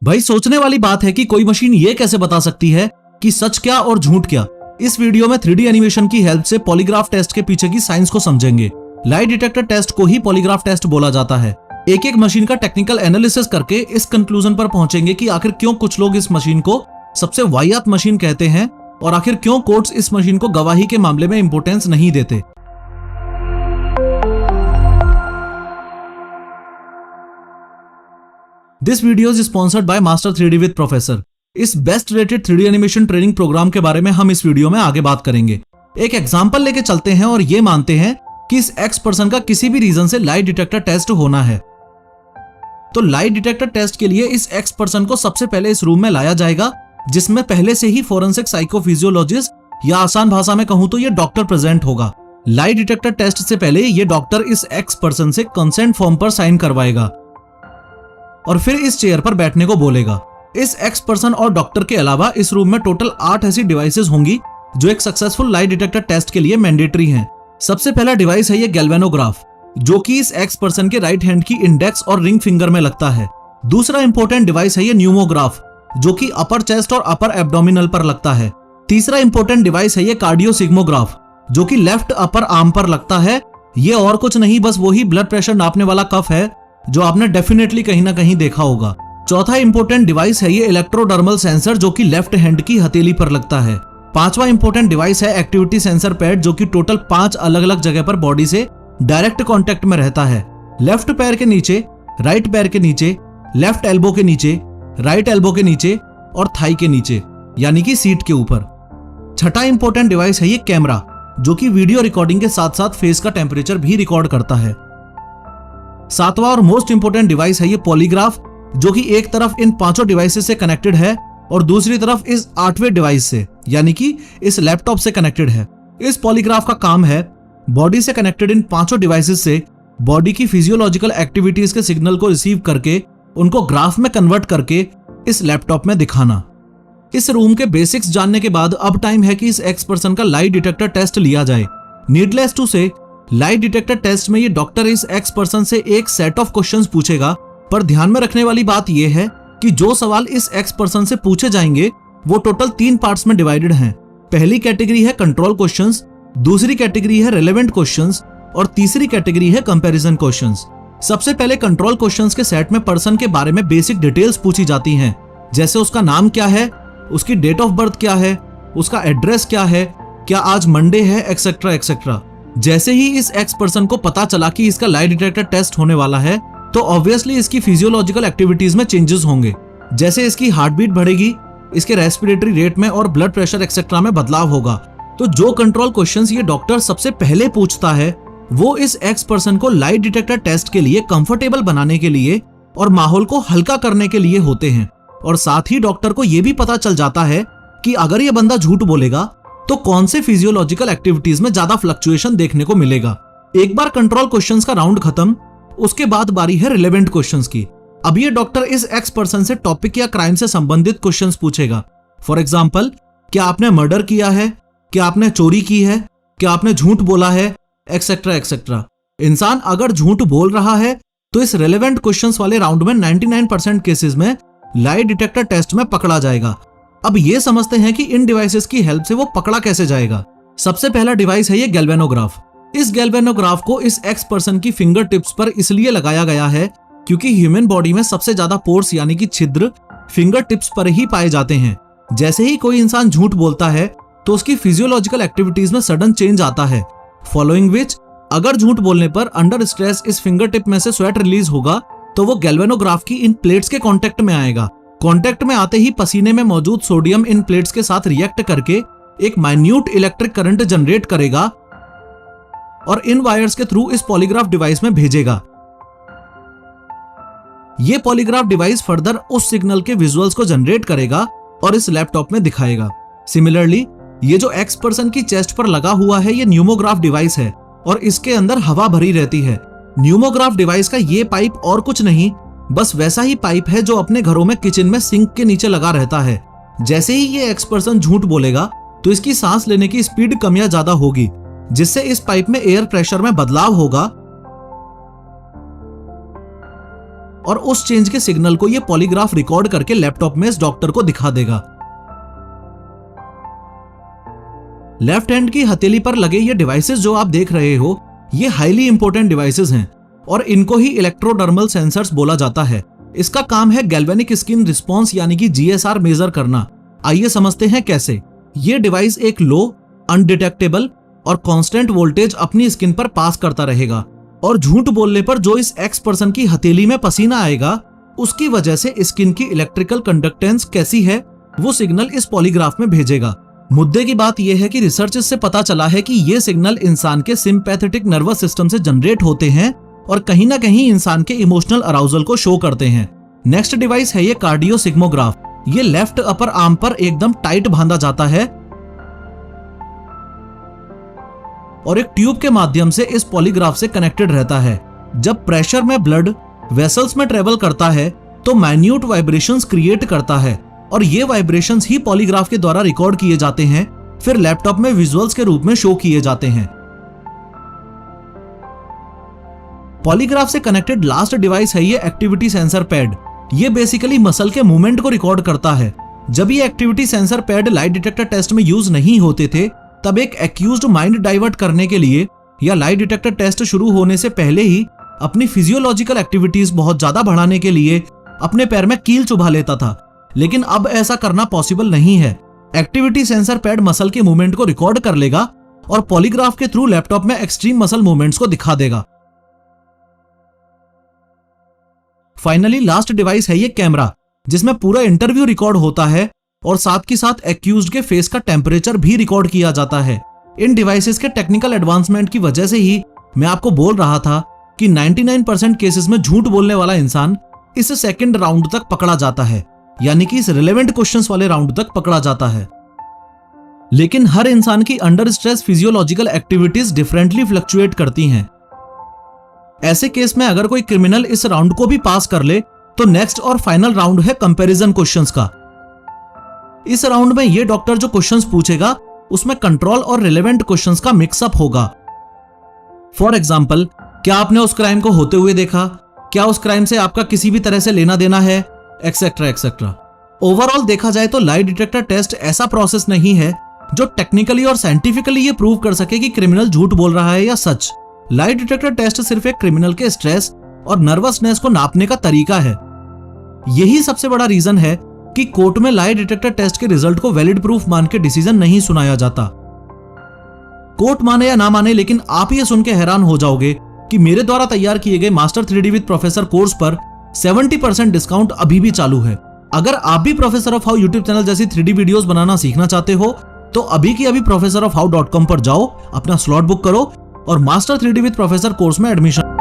भाई सोचने वाली बात है कि कोई मशीन ये कैसे बता सकती है कि सच क्या और झूठ क्या। इस वीडियो में 3D एनिमेशन की हेल्प से पॉलीग्राफ टेस्ट के पीछे की साइंस को समझेंगे। लाई डिटेक्टर टेस्ट को ही पॉलीग्राफ टेस्ट बोला जाता है। एक एक मशीन का टेक्निकल एनालिसिस करके इस कंक्लूजन पर पहुंचेंगे कि आखिर क्यों कुछ लोग इस मशीन को सबसे वाहियात मशीन कहते हैं और आखिर क्यों कोर्ट्स इस मशीन को गवाही के मामले में इंपोर्टेंस नहीं देते। This video is sponsored by master 3D with professor. इस best rated 3D animation training program के बारे में हम इस वीडियो में आगे बात करेंगे। एक एग्जांपल लेके चलते हैं और ये मानते हैं कि इस एक्स पर्सन का किसी भी रीजन से लाई डिटेक्टर टेस्ट होना है। तो लाई डिटेक्टर टेस्ट के लिए इस एक्स पर्सन को सबसे पहले इस रूम में लाया जाएगा, जिसमें पहले से ही फोरेंसिक साइकोफिजियोलॉजिस्ट या आसान भाषा में कहूं तो ये डॉक्टर प्रेजेंट होगा। लाई डिटेक्टर टेस्ट से पहले ये डॉक्टर इस एक्स पर्सन से कंसेंट फॉर्म पर साइन करवाएगा और फिर इस चेयर पर बैठने को बोलेगा। इस एक्स पर्सन और डॉक्टर के अलावा इस रूम में टोटल 8 ऐसी डिवाइसेस होंगी जो एक सक्सेसफुल लाई डिटेक्टर टेस्ट के लिए मैंडेटरी हैं। सबसे पहला डिवाइस है ये गैल्वेनोग्राफ, जो कि इस एक्स पर्सन के राइट हैंड की इंडेक्स और रिंग फिंगर में लगता है। दूसरा इंपॉर्टेंट डिवाइस है ये न्यूमोग्राफ, जो कि अपर चेस्ट और अपर एब्डोमिनल पर लगता है। तीसरा इंपॉर्टेंट डिवाइस है ये कार्डियोसिग्मोग्राफ, जो कि लेफ्ट अपर आर्म पर लगता है। ये और कुछ नहीं, बस वही ब्लड प्रेशर नापने वाला कफ है जो आपने डेफिनेटली कहीं ना कहीं देखा होगा। चौथा इंपॉर्टेंट डिवाइस है ये इलेक्ट्रोडर्मल सेंसर, जो कि लेफ्ट हैंड की हथेली पर लगता है। पांचवा इंपॉर्टेंट डिवाइस है एक्टिविटी सेंसर पैड, जो कि टोटल 5 अलग अलग जगह पर बॉडी से डायरेक्ट कांटेक्ट में रहता है। लेफ्ट पैर के नीचे, राइट पैर के नीचे, लेफ्ट एल्बो के नीचे, राइट एल्बो के नीचे और थाई के नीचे, यानी कि सीट के ऊपर। छठा इंपॉर्टेंट डिवाइस है ये कैमरा, जो कि वीडियो रिकॉर्डिंग के साथ साथ फेस का टेम्परेचर भी रिकॉर्ड करता है। सातवां और मोस्ट इंपोर्टेंट डिवाइस है ये पॉलीग्राफ, जो कि एक तरफ इन 5 डिवाइसेस से कनेक्टेड है और दूसरी तरफ इस 8वें डिवाइस से, यानी कि इस लैपटॉप से कनेक्टेड है। इस पॉलीग्राफ का काम है बॉडी से कनेक्टेड इन 5 डिवाइसेस से बॉडी की फिजियोलॉजिकल एक्टिविटीज के सिग्नल को रिसीव करके उनको ग्राफ में कन्वर्ट करके इस लैपटॉप में दिखाना। इस रूम के बेसिक्स जानने के बाद अब टाइम है कि इस एक्स पर्सन का लाई डिटेक्टर टेस्ट लिया जाए। नीडलेस टू से, लाई डिटेक्टर टेस्ट में ये डॉक्टर इस एक्स पर्सन से एक सेट ऑफ क्वेश्चंस पूछेगा, पर ध्यान में रखने वाली बात यह है कि जो सवाल इस एक्स पर्सन से पूछे जाएंगे वो टोटल 3 पार्ट्स में डिवाइडेड हैं। पहली कैटेगरी है कंट्रोल क्वेश्चंस, दूसरी कैटेगरी है रिलेवेंट क्वेश्चंस और तीसरी कैटेगरी है कंपैरिजन क्वेश्चंस। सबसे पहले कंट्रोल क्वेश्चंस के सेट में पर्सन के बारे में बेसिक डिटेल्स पूछी जाती हैं, जैसे उसका नाम क्या है, उसकी डेट ऑफ बर्थ क्या है, उसका एड्रेस क्या है, क्या आज मंडे है, एक्सेट्रा एक्सेट्रा। जैसे ही इस एक्स पर्सन को पता चला कि इसका लाई डिटेक्टर टेस्ट होने वाला है, तो ऑब्वियसली इसकी फिजियोलॉजिकल एक्टिविटीज में चेंजेस होंगे। जैसे इसकी हार्ट बीट बढ़ेगी, इसके रेस्पिरेटरी रेट में और ब्लड प्रेशर एक्सेट्रा में बदलाव होगा। तो जो कंट्रोल क्वेश्चंस ये डॉक्टर सबसे पहले पूछता है वो इस एक्स पर्सन को लाई डिटेक्टर टेस्ट के लिए कंफर्टेबल बनाने के लिए और माहौल को हल्का करने के लिए होते हैं। और साथ ही डॉक्टर को यह भी पता चल जाता है कि अगर ये बंदा झूठ बोलेगा तो कौन से फिजियोलॉजिकल एक्टिविटीज में ज्यादा फ्लक्चुएशन देखने को मिलेगा। एक बार कंट्रोल क्वेश्चंस का राउंड खत्म, उसके बाद बारी है रिलेवेंट क्वेश्चंस की। अब ये डॉक्टर इस एक्स पर्सन से टॉपिक या क्राइम से संबंधित क्वेश्चंस पूछेगा। फॉर एग्जांपल, क्या आपने मर्डर किया है, क्या आपने चोरी की है, क्या आपने झूठ बोला है, एक्सेट्रा एक्सेट्रा। इंसान अगर झूठ बोल रहा है तो इस रिलेवेंट क्वेश्चंस वाले राउंड में 99% केसेस में लाई डिटेक्टर टेस्ट में पकड़ा जाएगा। अब ये समझते हैं कि इन डिवाइसेस की हेल्प से वो पकड़ा कैसे जाएगा। सबसे पहला डिवाइस है ये गैल्वेनोग्राफ। इस गैल्वेनोग्राफ को इस एक्स पर्सन की फिंगर टिप्स पर इसलिए लगाया गया है क्योंकि ह्यूमन बॉडी में सबसे ज्यादा पोर्स यानी कि छिद्र फिंगर टिप्स पर ही पाए जाते हैं। जैसे ही कोई इंसान झूठ बोलता है तो उसकी फिजियोलॉजिकल एक्टिविटीज में सडन चेंज आता है, फॉलोइंग विच अगर झूठ बोलने पर अंडर स्ट्रेस इस फिंगर टिप में से स्वेट रिलीज होगा तो वो गैल्वेनोग्राफ की इन प्लेट्स के कांटेक्ट में आएगा। कांटेक्ट में आते ही पसीने में मौजूद सोडियम इन प्लेट्स के साथ रिएक्ट करके एक माइन्यूट इलेक्ट्रिक करंट जनरेट करेगा और इन वायर्स के थ्रू इस पॉलीग्राफ डिवाइस में भेजेगा। ये पॉलीग्राफ डिवाइस फर्दर उस सिग्नल के विजुअल्स को जनरेट करेगा और इस लैपटॉप में दिखाएगा। सिमिलरली, ये जो एक्स पर्सन की चेस्ट पर लगा हुआ है ये न्यूमोग्राफ डिवाइस है और इसके अंदर हवा भरी रहती है। न्यूमोग्राफ डिवाइस का ये पाइप और कुछ नहीं, बस वैसा ही पाइप है जो अपने घरों में किचन में सिंक के नीचे लगा रहता है। जैसे ही ये एक्स पर्सन झूठ बोलेगा तो इसकी सांस लेने की स्पीड कम या ज्यादा होगी, जिससे इस पाइप में एयर प्रेशर में बदलाव होगा और उस चेंज के सिग्नल को ये पॉलीग्राफ रिकॉर्ड करके लैपटॉप में इस डॉक्टर को दिखा देगा। लेफ्ट हैंड की हथेली पर लगे ये डिवाइसेस जो आप देख रहे हो, ये हाईली इंपॉर्टेंट डिवाइसेस हैं और इनको ही इलेक्ट्रोडर्मल सेंसर्स बोला जाता है। इसका काम है गैल्वेनिक स्किन रिस्पॉन्स यानी कि GSR मेजर करना। आइए समझते हैं कैसे। ये डिवाइस एक लो, अनडिटेक्टेबल और कांस्टेंट वोल्टेज अपनी स्किन पर पास करता रहेगा और झूठ बोलने पर जो इस एक्स पर्सन की हथेली में पसीना आएगा, उसकी वजह से स्किन की इलेक्ट्रिकल कंडक्टेंस कैसी है वो सिग्नल इस पॉलीग्राफ में भेजेगा। मुद्दे की बात यह है कि रिसर्च से पता चला है कि ये सिग्नल इंसान के सिंपैथेटिक नर्वस सिस्टम से जनरेट होते हैं और कहीं ना कहीं इंसान के इमोशनल अराउजल को शो करते हैं। नेक्स्ट डिवाइस है ये कार्डियो सिग्मोग्राफ। ये लेफ्ट अपर आर्म पर एकदम टाइट बांधा जाता है और एक ट्यूब के माध्यम से इस पॉलीग्राफ से कनेक्टेड रहता है। जब प्रेशर में ब्लड वेसल्स में ट्रेवल करता है तो माइन्यूट वाइब्रेशंस क्रिएट करता है और ये वाइब्रेशंस ही पॉलीग्राफ के द्वारा रिकॉर्ड किए जाते हैं, फिर लैपटॉप में विजुअल्स के रूप में शो किए जाते हैं। पॉलीग्राफ से कनेक्टेड लास्ट डिवाइस है ये एक्टिविटी सेंसर पैड। ये बेसिकली मसल के मूवमेंट को रिकॉर्ड करता है। जब ये activity sensor pad light detector test में यूज नहीं होते थे, तब एक एक्यूज्ड माइंड डाइवर्ट करने के लिए या लाइट डिटेक्टर टेस्ट शुरू होने से पहले ही अपनी फिजियोलॉजिकल एक्टिविटीज बहुत ज्यादा बढ़ाने के लिए अपने पैर में कील चुभा लेता था, लेकिन अब ऐसा करना पॉसिबल नहीं है। एक्टिविटी सेंसर पैड मसल के मूवमेंट को रिकॉर्ड कर लेगा और पॉलीग्राफ के थ्रू लैपटॉप में एक्सट्रीम मसल मूवमेंट्स को दिखा देगा। फाइनली लास्ट डिवाइस है ये कैमरा, जिसमें पूरा इंटरव्यू रिकॉर्ड होता है और साथ ही साथ एक्यूज्ड के फेस का टेम्परेचर भी रिकॉर्ड किया जाता है। इन डिवाइसेस के टेक्निकल एडवांसमेंट की वजह से ही मैं आपको बोल रहा था कि 99% केसेस में झूठ बोलने वाला इंसान इस सेकंड राउंड तक पकड़ा जाता है, यानी कि इस रिलेवेंट क्वेश्चंस वाले राउंड तक पकड़ा जाता है। लेकिन हर इंसान की under stress physiological activities differently fluctuate करती हैं। ऐसे केस में अगर कोई क्रिमिनल इस राउंड को भी पास कर ले तो नेक्स्ट और फाइनल राउंड है कंपैरिजन क्वेश्चंस का। इस राउंड में ये डॉक्टर जो क्वेश्चंस पूछेगा उसमें कंट्रोल और रिलेवेंट क्वेश्चंस का मिक्सअप होगा। फॉर एग्जांपल, क्या आपने उस क्राइम को होते हुए देखा? क्या उस क्राइम से आपका किसी भी तरह से लेना देना है? Etcetera etcetera. ओवरऑल देखा जाए तो लाई डिटेक्टर टेस्ट ऐसा प्रोसेस नहीं है जो टेक्निकली और साइंटिफिकली ये प्रूव कर सके कि क्रिमिनल झूठ बोल रहा है या सच। लाई डिटेक्टर टेस्ट सिर्फ एक क्रिमिनल के स्ट्रेस और नर्वसनेस को नापने का तरीका है। यही सबसे बड़ा रीजन है कि कोर्ट में लाई डिटेक्टर टेस्ट के रिजल्ट को वैलिड प्रूफ मान के डिसीजन नहीं सुनाया जाता। कोर्ट माने या ना माने, लेकिन आप ये सुन के हैरान हो जाओगे कि मेरे द्वारा तैयार किए गए master 3D with professor course पर 70% डिस्काउंट अभी भी चालू है। अगर आप भी professor of how YouTube channel जैसी 3D वीडियोस बनाना सीखना चाहते हो तो अभी की अभी professorofhow.com पर जाओ, अपना स्लॉट बुक करो और master 3D with professor course में एडमिशन